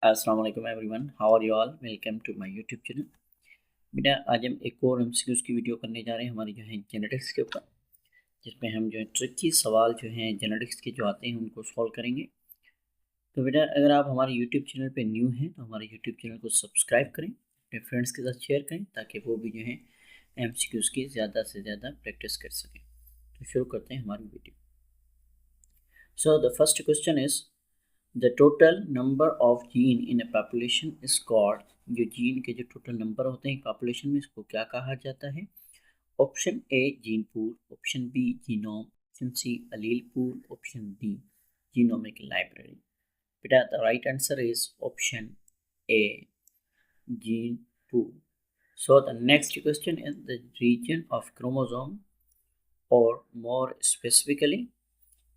अस्सलाम वालेकुम everyone, how are you all. Welcome to my YouTube channel. बेटा आज हम एक और एमसीक्यूज़ की वीडियो करने जा रहे हैं हमारी जो है जेनेटिक्स के ऊपर, जिसमें हम जो है ट्रिकी सवाल जो हैं जेनेटिक्स के जो आते हैं उनको सॉल्व करेंगे। तो बेटा अगर आप हमारे यूट्यूब चैनल पे न्यू हैं तो हमारे यूट्यूब चैनल को सब्सक्राइब करें, अपने फ्रेंड्स के साथ शेयर करें ताकि वो भी जो है एमसीक्यूज़ की ज़्यादा से ज़्यादा प्रैक्टिस कर सकें। तो शुरू करते हैं हमारी video. So the first question is the total number of gene in a population is called. जो जीन के जो टोटल नंबर होते हैं पॉपुलेशन में, इसको क्या कहा जाता है? Option A gene pool, option B genome, option C allele pool, option D genomic library. बेटा the right answer is option A gene pool. So the next question is the region of chromosome, और more specifically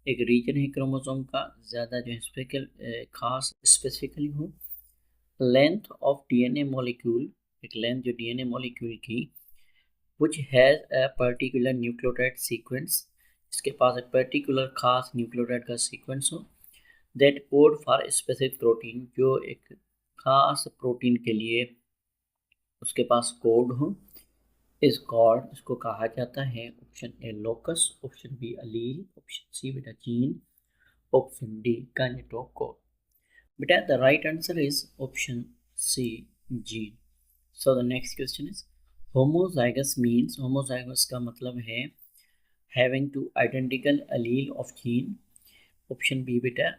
एक region है chromosome का, ज़्यादा जो है special खास specifically हो। लेंथ ऑफ डीएनए मॉलिक्यूल, एक लेंथ जो डीएनए मॉलिक्यूल की, which has a particular nucleotide sequence, इसके पास एक पर्टिकुलर खास न्यूक्लियोटाइड का सीक्वेंस हो, that code for a specific protein, जो एक खास प्रोटीन के लिए उसके पास कोड हो, इस कॉल्ड, इसको कहा जाता है option A locus, option B allele, option C बेटा gene, option D kinetochore. बेटा the right answer is option C gene. So the next question is homozygous means, homozygous का मतलब है having two identical allele of gene. Option B बेटा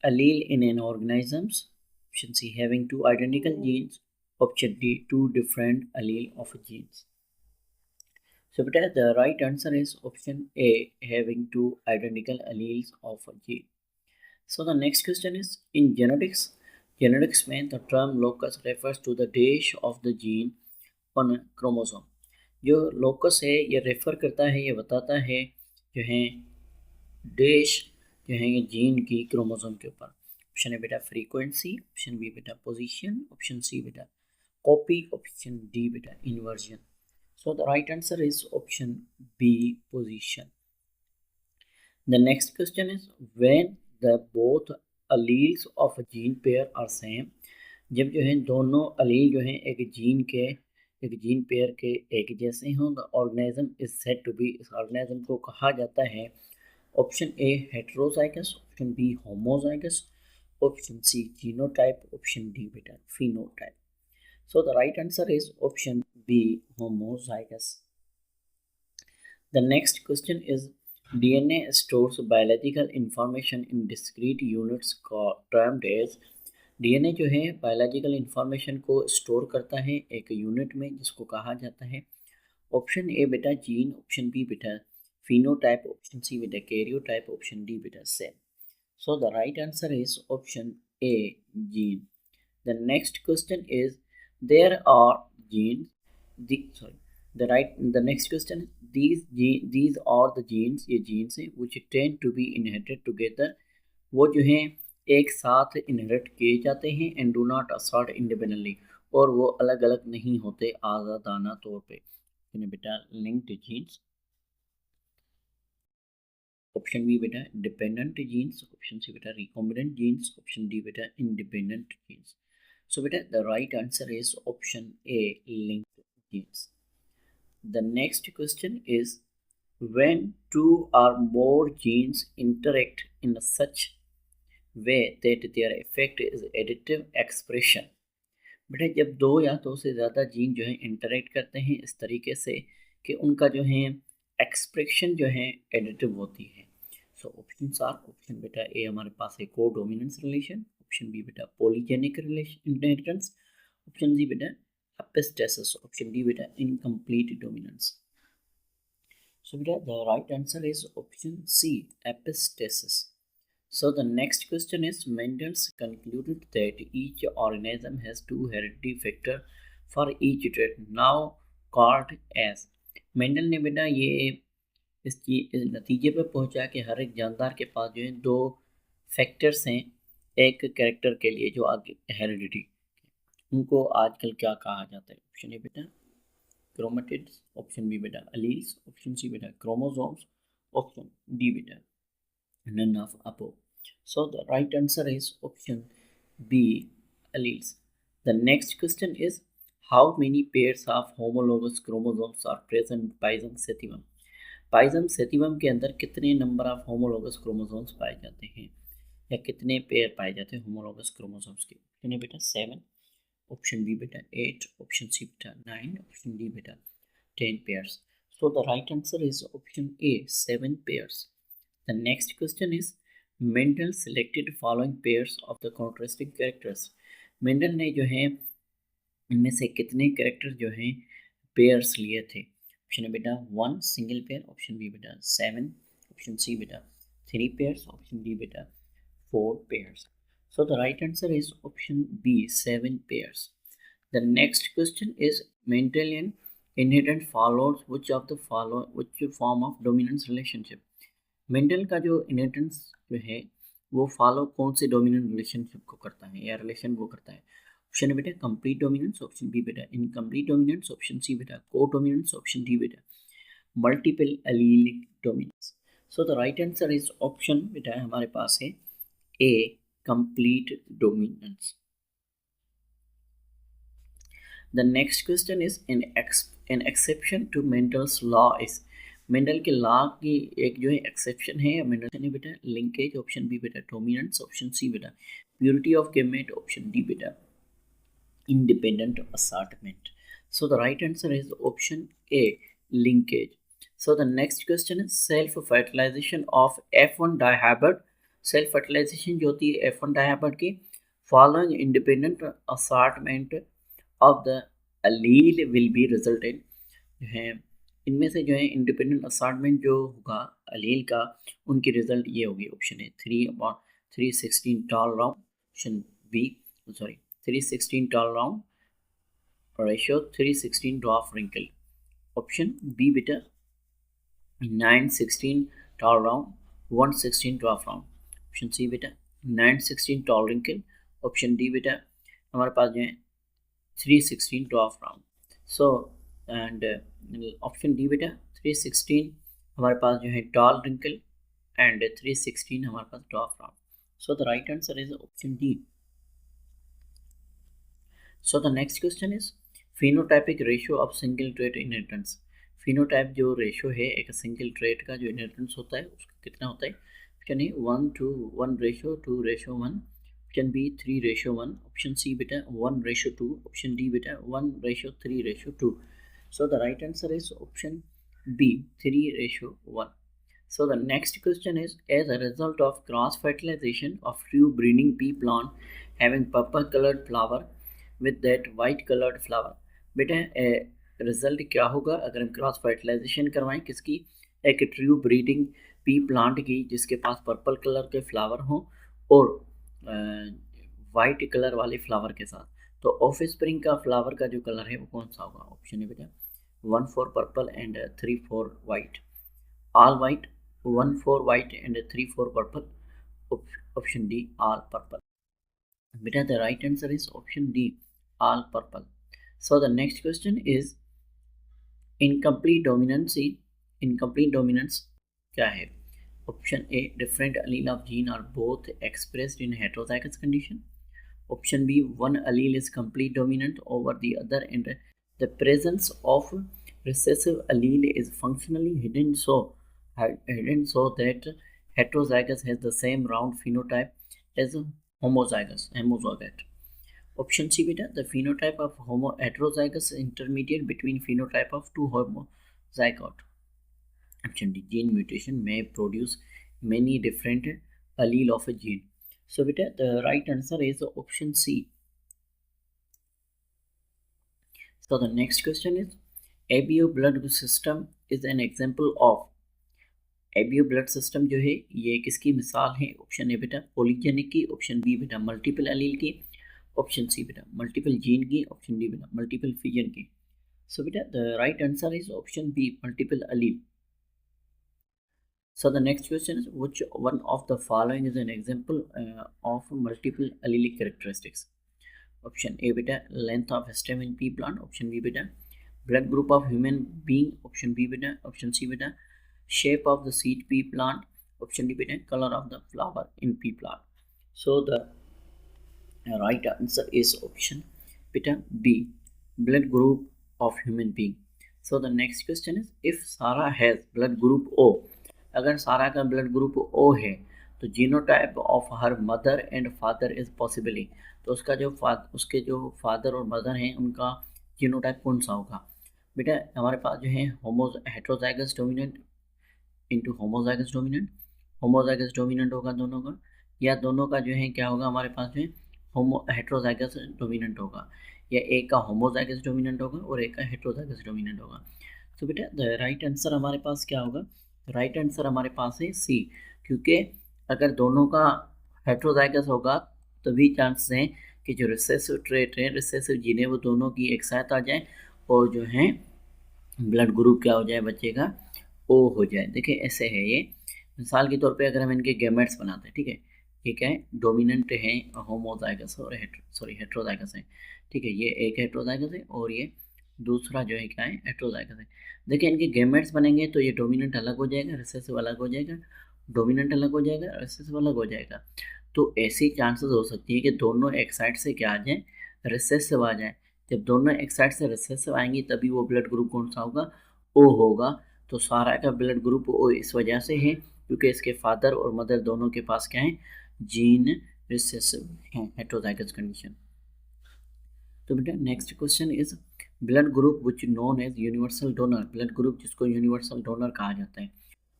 allele in an organisms. Option C having two identical genes. Option D two different allele of genes. So बेटा the right answer is option A having two identical alleles of a gene. So the next question is in genetics. Genetics में the term locus refers to the dash of the gene on a chromosome. जो locus है ये refer करता है, ये बताता है जो है डैश जो है ये जीन की क्रोमोसोम के ऊपर। ऑप्शन है बेटा फ्रीक्वेंसी, ऑप्शन बी बेटा पोजीशन, ऑप्शन सी बेटा कॉपी, ऑप्शन डी बेटा inversion. So the right answer is option B position. The next question is when the both alleles of a gene pair are same, जब जो है दोनों अलील जो हैं एक जीन पेयर के एक जैसे हों, the organism is said to be, इस ऑर्गेनिज्म को कहा जाता है option A heterozygous, option B homozygous, option C genotype, option D बेटा phenotype. So the right answer is option B homozygous. The next question is DNA stores biological information in discrete units termed as। DNA जो है biological information को store करता है एक unit में, जिसको कहा जाता है ऑप्शन ए बेटा जीन, ऑप्शन बी बेटा फिनोटाइप, ऑप्शन सी बेटा कैरियोटाइप, ऑप्शन डी बेटा cell. So the right answer is option A gene. The next question is there are genes, the next question is these are the genes, ये genes हैं which tend to be inherited together, वो जो हैं एक साथ inherit किए जाते हैं, and do not assort independently, और वो अलग अलग नहीं होते आज़ादाना तौर पे। बेटा लिंक्ड जीन्स, ऑप्शन बी बेटा डिपेंडेंट जीन्स, ऑप्शन सी बेटा रिकॉम्बिनेंट जीन्स, ऑप्शन डी बेटा इंडिपेंडेंट जीन्स। सो बेटा the right answer is option A linked genes. The next question is when two or more genes interact in such way that their effect is additive expression। बेटा जब दो या दो से ज़्यादा gene जो है इंटरेक्ट करते हैं इस तरीके से कि उनका जो है एक्सप्रेशन जो है एडिटिव होती है। सो ऑप्शन आर, ऑप्शन बेटा ए हमारे पास है co dominance relation, option B बेटा polygenic relation inheritance, option C बेटा epistasis, option D beta incomplete dominance. So beta the right answer is option C epistasis. So the next question is Mendel's concluded that each organism has two hereditary factor for each trait, now called as। Mendel ने बेटा ये इस नतीजे पर पहुंचा कि हर एक जानदार के पास जो है दो फैक्टर्स हैं एक कैरेक्टर के लिए जो आगे हेरिडिटी, उनको आजकल क्या कहा जाता है? ऑप्शन ए बेटा क्रोमेटिड्स, ऑप्शन बी बेटा अलील्स, ऑप्शन सी बेटा क्रोमोसोम्स, ऑप्शन डी बेटा none of above. So the right answer is option B alleles. The next question is, how many pairs of homologous chromosomes are present in Pisum sativum? Pisum sativum के अंदर कितने number of homologous chromosomes पाए जाते हैं या कितने pair पाए जाते हैं homologous chromosomes के? कितने बेटा? 7, ऑप्शन बी बेटा 8, ऑप्शन सी बेटा 9, ऑप्शन डी बेटा 10 pairs. So the right answer is option A, 7 pairs. The next question is, Mendel selected following pairs of the contrasting characters. Mendel ने जो है इनमें से कितने कैरेक्टर जो हैं पेयर्स लिए थे? ऑप्शन है बेटा 1 सिंगल पेयर, ऑप्शन बी बेटा 7, ऑप्शन सी बेटा 3 पेयर्स, ऑप्शन डी बेटा 4 pairs. So the right answer is option B, 7 pairs. The next question is, Mendelian inheritance follows which form of dominance relationship? Mendel का जो inheritance जो है वो follow कौन से डोमिनेंट रिलेशनशिप को करता है या रिलेशन को करता है? ऑप्शन है बेटा कंप्लीट डोमिनेंस, ऑप्शन बी बेटा इनकम्प्लीट डोमिनेंस, ऑप्शन सी बेटा को डोमिनेंस, ऑप्शन डी बेटा multiple allelic dominance. So the right answer is option बेटा हमारे पास है A, complete dominance. The next question is, an exception to Mendel's law is. Mendel के law की एक जो है एक्सेप्शन है मेंडल ने बेटा लिंकेज, ऑप्शन बी बेटा डोमिनेंस, ऑप्शन सी बेटा purity of gamete, option D बेटा independent assortment. So the right answer is option A, linkage. So the next question is, self fertilization of F1 dihybrid. Self fertilization जो होती है F1 dihybrid की following independent assortment of the allele will be resultant. जो है इनमें से जो है इंडिपेंडेंट असॉर्टमेंट जो होगा अलील का उनकी रिजल्ट ये होगी. ऑप्शन है 3/316 tall round, option B 316 tall round ratio 316 dwarf wrinkle, option B बेटा 916 tall round 116 dwarf round, option C बेटा 916 टॉल रिंकल, ऑप्शन डी बेटा हमारे पास जो है 316 dwarf round. So and option D बेटा 316 हमारे पास जो है टॉल रिंकल एंड 316 हमारे पास dwarf round. So the right answer is option D. So the next question is, phenotypic ratio of single trait inheritance. Phenotype जो रेशियो है एक single trait का जो इनहेरिटेंस होता है उसका कितना होता है? Option A 1:1:2:1, option B 3:1, option C बेटा 1:2, ऑप्शन डी बेटा 1:3:2. So the right answer is option B, 3:1. So the next question is, as a result of cross fertilization of few breeding pea plant having purple colored flower with that white colored flower, बेटा result क्या होगा अगर हम cross fertilisation करवाएं किसकी? एक true breeding P plant की जिसके पास पर्पल कलर के फ्लावर हों और वाइट कलर वाले फ्लावर के साथ. तो ऑफ स्प्रिंग का फ्लावर का जो कलर है वो कौन सा होगा? ऑप्शन है बेटा 1/4 purple and 3/4 white, all white 1/4 white and 3/4 purple, option D all purple. बेटा the right answer is option D all purple. So the next question is, incomplete dominance क्या है? Option A different allele of gene are both expressed in heterozygous condition, option B one allele is complete dominant over the other and the presence of recessive allele is functionally hidden so that heterozygous has the same round phenotype as homozygous. Option C beta, the phenotype of heterozygous intermediate between phenotype of two homozygote. Option D, gene mutation may produce many different allele of a gene. So beta, the right answer is option C. So the next question is, ABO blood system is an example of. ABO blood system जो है ये किसकी मिसाल है? Option A बेटा polygenic की, option B बेटा multiple allele की, ऑप्शन सी बेटा मल्टीपल जीन की, ऑप्शन डी बेटा मल्टीपल फिजन की. So beta, the right answer is option B, multiple allele. So the next question is, which one of the following is an example of multiple allelic characteristics? Option A beta, length of stem in pea plant, option B beta, blood group of human being, option B beta, option C beta, shape of the seed pea plant, option D beta, color of the flower in pea plant. So the right answer is option बेटा B, blood group of human being. So the next question is if Sarah has blood group O, अगर Sarah का blood group O है तो genotype of her mother and father is possibly, तो उसका जो उसके जो फादर और मदर हैं उनका जीनोटाइप कौन सा होगा। बेटा हमारे पास जो है heterozygous dominant into homozygous dominant, homozygous dominant होगा दोनों का, या दोनों का जो है क्या होगा हमारे पास जो है हेट्रोजाइगस डोमिनेंट होगा, या एक का होमोजाइगस डोमिनेंट होगा और एक का हेट्रोजाइगस डोमिनेंट होगा। तो बेटा द राइट आंसर हमारे पास क्या होगा, राइट आंसर हमारे पास है सी, क्योंकि अगर दोनों का हेट्रोजाइगस होगा तभी चांसेस हैं कि जो रिसेसिव ट्रेट है, रिसेसिव जीन है, वो दोनों की एक साथ आ जाए और जो है ब्लड ग्रुप क्या हो जाए बच्चे का ओ हो जाए। देखिए ऐसे है ये, मिसाल के तौर पे अगर हम इनके गैमेट्स बनाते हैं, ठीक है, ये क्या है डोमिनेंट है होमोजाइगस और हेट्रोजाइगस है, ठीक है, ये एक हेट्रोजाइगस है और ये दूसरा जो है क्या है हेट्रोजाइगस है। देखिए इनके गैमेट्स बनेंगे तो ये डोमिनेंट अलग हो जाएगा, रिसेसिव अलग हो जाएगा, डोमिनेंट अलग हो जाएगा, रिसेसिव अलग हो जाएगा। तो ऐसी चांसेस हो सकती है कि दोनों एक साइड से क्या आ जाए, रिसेसिव आ जाए। जब दोनों एक साइड से रिसेसिव आएंगी तभी वो ब्लड ग्रुप कौन सा होगा, ओ होगा। तो सारा का ब्लड ग्रुप ओ इस वजह से है क्योंकि इसके फादर और मदर दोनों के पास क्या है, जीन रिसेसिव है, हेट्रोजाइगस कंडीशन। तो बेटा next question is blood group which known as universal donor, blood group जिसको यूनिवर्सल डोनर कहा जाता है।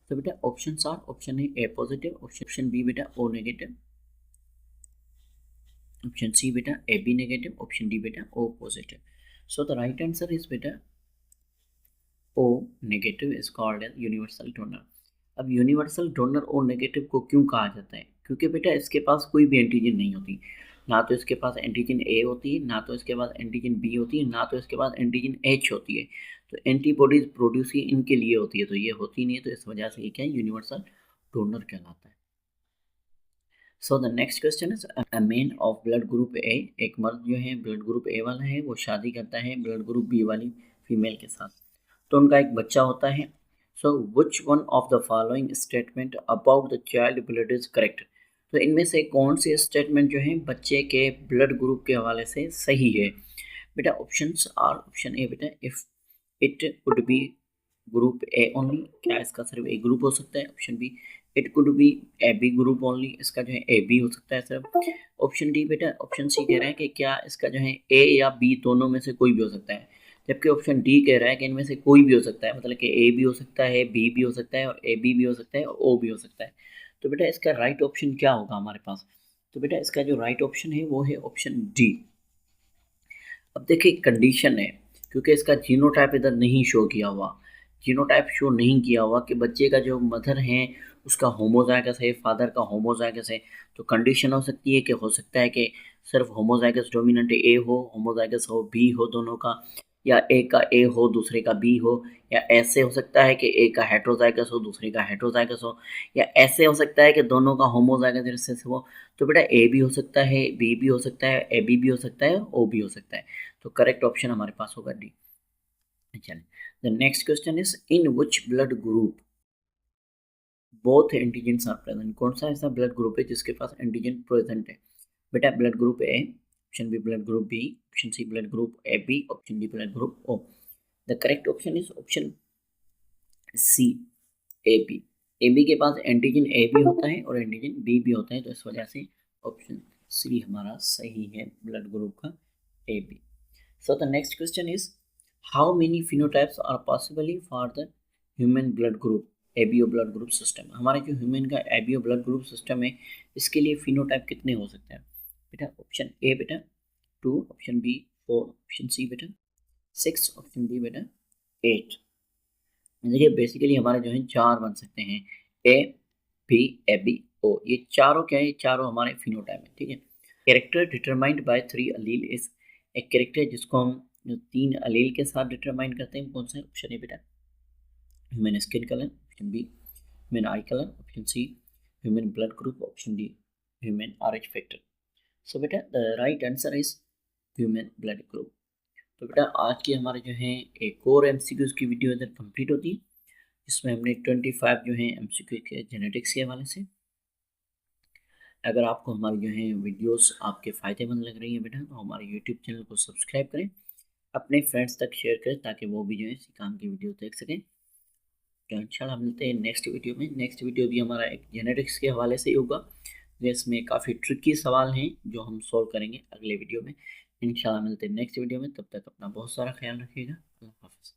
तो बेटा option are, option A positive, option B बेटा ओ नेगेटिव, ऑप्शन सी बेटा A B negative, option D बेटा O positive. So the right answer is बेटा O negative is called as universal donor. अब यूनिवर्सल डोनर ओ नेगेटिव को क्यों कहा जाता है, क्योंकि बेटा इसके पास कोई भी एंटीजन नहीं होती, ना तो इसके पास एंटीजन ए होती है, ना तो इसके पास एंटीजन बी होती है, ना तो इसके पास एंटीजन एच होती है। तो एंटीबॉडीज प्रोड्यूस ही इनके लिए होती है, तो ये होती नहीं है, तो इस वजह से ये क्या है यूनिवर्सल डोनर कहलाता है। सो the next question is a man of blood group ए, एक मर्द जो है ब्लड ग्रुप ए वाला है वो शादी करता है ब्लड ग्रुप बी वाली फीमेल के साथ, तो उनका एक बच्चा होता है। So which one of the following statement about the child blood is correct, तो इनमें से कौन सी स्टेटमेंट जो है बच्चे के ब्लड ग्रुप के हवाले से सही है। बेटा ऑप्शंस आर, ऑप्शन ए बेटा if it would be group A only, क्या इसका सिर्फ ए ग्रुप हो सकता है, option B it could be A B group only, इसका जो है ए बी हो सकता है सिर्फ, ऑप्शन डी बेटा ऑप्शन सी कह रहा है कि क्या इसका जो है ए या बी दोनों में से कोई भी हो सकता है, जबकि ऑप्शन डी कह रहा है कि इनमें से कोई भी हो सकता है, मतलब कि ए भी हो सकता है, बी भी हो सकता है और ए बी भी हो सकता है और ओ भी हो सकता है। तो बेटा इसका राइट ऑप्शन क्या होगा हमारे पास, तो बेटा इसका जो राइट ऑप्शन है वो है ऑप्शन डी। अब देखिए कंडीशन है, क्योंकि इसका जीनोटाइप इधर नहीं शो किया हुआ, जीनोटाइप शो नहीं किया हुआ कि बच्चे का जो मदर है उसका होमोजाइगस है, फादर का होमोजाइगस है, तो कंडीशन हो सकती है कि हो सकता है कि सिर्फ होमोजाइगस डोमिनेंट ए हो, होमोजाइगस हो बी हो दोनों का, या एक का ए हो दूसरे का बी हो, या ऐसे हो सकता है कि एक का हेट्रोजाइगस हो दूसरे का हेट्रोजाइगस हो, या ऐसे हो सकता है कि दोनों का होमोजाइगस रिसेसिव से हो। तो बेटा ए भी हो सकता है, बी भी हो सकता है, ए बी भी हो सकता है, ओ भी हो सकता है, तो करेक्ट ऑप्शन हमारे पास होगा डी। चलिए the next question is in which blood group both antigens are present, कौन सा ऐसा ब्लड ग्रुप है जिसके पास एंटीजन प्रेजेंट है। बेटा blood group A, option B blood group B, option C blood group A B, option D blood group O. The correct option is option C A B, A B के पास antigen ए भी होता है और antigen B भी होता है, तो इस वजह से ऑप्शन सी हमारा सही है ब्लड ग्रुप का A B. So the next question is how many phenotypes are possibly for the human blood group ABO blood group system। हमारे जो ह्यूमन का ABO blood group system है इसके लिए फिनोटाइप कितने हो सकते हैं। बेटा ऑप्शन ए बेटा 2, ऑप्शन बी 4, ऑप्शन सी बेटा 6, ऑप्शन डी बेटा 8। देखिए बेसिकली हमारे जो है 4 बन सकते हैं, ए बी ए बी ओ, ये चारों क्या है, ये चारों हमारे फिनोटाइप है, ठीक है। Character determined by 3 Aleel is, एक कैरेक्टर जिसको हम 3 अलील के साथ डिटरमाइन करते हैं, कौन सा ऑप्शन है बेटा human skin colour, option B human eye colour, option C human blood group, option D human RH factor. So बेटा the right answer is human blood group. तो बेटा आज की हमारे जो है एक और MCQs की वीडियो इधर कंप्लीट होती है, इसमें हमने 25 जो है MCQ के जेनेटिक्स के हवाले से अगर आपको हमारी जो है वीडियोस आपके फ़ायदेमंद लग रही है बेटा, तो हमारे यूट्यूब चैनल को सब्सक्राइब करें, अपने फ्रेंड्स तक शेयर करें ताकि वो भी जो है इसी काम की वीडियो देख सकें। तो इंशाल्लाह मिलते हैं नेक्स्ट वीडियो में। नेक्स्ट वीडियो भी हमारा एक जेनेटिक्स के हवाले से ही होगा, जिसमें काफ़ी ट्रिकी सवाल हैं जो हम सॉल्व करेंगे अगले वीडियो में। इंशाल्लाह मिलते हैं नेक्स्ट वीडियो में, तब तक अपना बहुत सारा ख्याल रखिएगा। अल्लाह हाफ़िज़।